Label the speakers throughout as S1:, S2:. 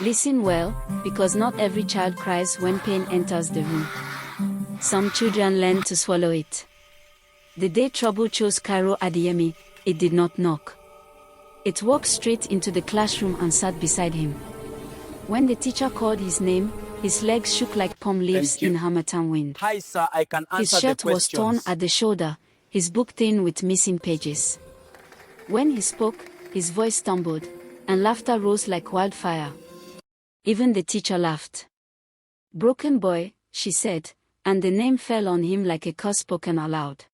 S1: Listen well, because not every child cries when pain enters the room. Some children learn to swallow it. The day trouble chose Cairo Adeyemi, it did not knock. It walked straight into the classroom and sat beside him. When the teacher called his name, his legs shook like palm leaves in Harmattan wind.
S2: Hi, sir, I can answer
S1: His shirt
S2: the
S1: was torn
S2: questions.
S1: at the shoulder, his book thin with missing pages. When he spoke, his voice stumbled, and laughter rose like wildfire. Even the teacher laughed. "Broken boy," she said, and the name fell on him like a curse spoken aloud.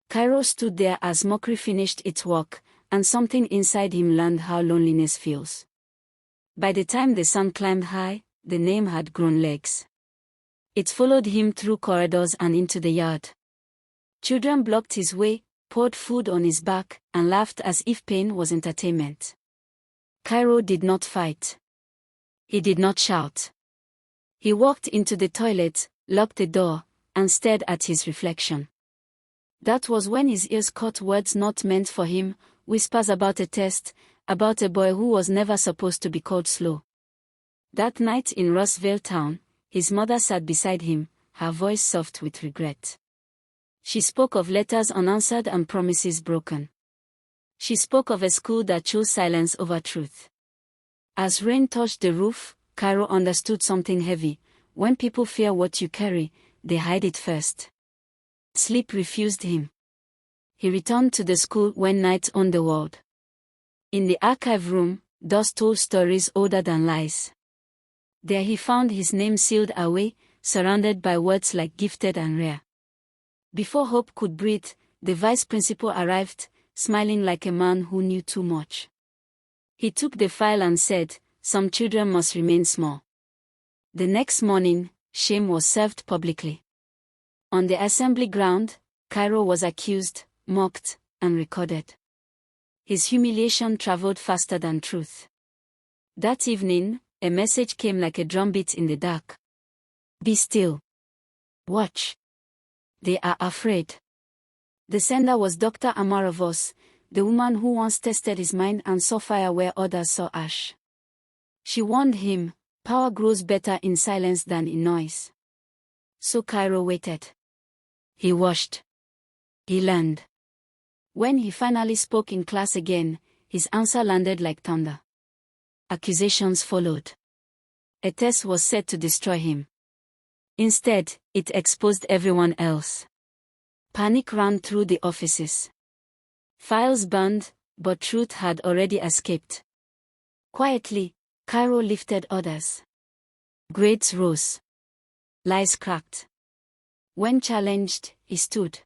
S1: Cairo stood there as mockery finished its work, and something inside him learned how loneliness feels. By the time the sun climbed high, the name had grown legs. It followed him through corridors and into the yard. Children blocked his way, poured food on his back, and laughed as if pain was entertainment. Cairo did not fight. He did not shout. He walked into the toilet, locked the door, and stared at his reflection. That was when his ears caught words not meant for him, whispers about a test, about a boy who was never supposed to be called slow. That night in Rossville town, his mother sat beside him, her voice soft with regret. She spoke of letters unanswered and promises broken. She spoke of a school that chose silence over truth. As rain touched the roof, Cairo understood something heavy. When people fear what you carry, they hide it first. Sleep refused him. He returned to the school when night owned the world. In the archive room, dust told stories older than lies. There he found his name sealed away, surrounded by words like gifted and rare. Before hope could breathe, the vice principal arrived, smiling like a man who knew too much. He took the file and said, "Some children must remain small." The next morning, shame was served publicly. On the assembly ground, Cairo was accused, mocked, and recorded. His humiliation traveled faster than truth. That evening, a message came like a drumbeat in the dark. "Be still. Watch. They are afraid." The sender was Dr. Amara Voss, the woman who once tested his mind and saw fire where others saw ash. She warned him, power grows better in silence than in noise. So Cairo waited. He watched. He learned. When he finally spoke in class again, his answer landed like thunder. Accusations followed. A test was set to destroy him. Instead, it exposed everyone else. Panic ran through the offices. Files burned, but truth had already escaped. Quietly, Cairo lifted others. Grades rose. Lies cracked. When challenged, he stood.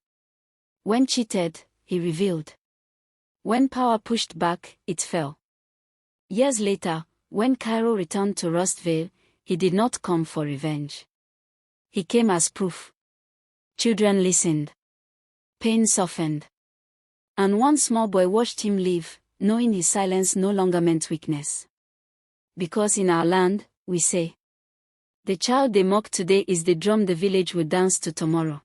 S1: When cheated, he revealed. When power pushed back, it fell. Years later, when Cairo returned to Rossville, he did not come for revenge. He came as proof. Children listened. Pain softened. And one small boy watched him leave, knowing his silence no longer meant weakness. Because in our land, we say, "The child they mock today is the drum the village will dance to tomorrow."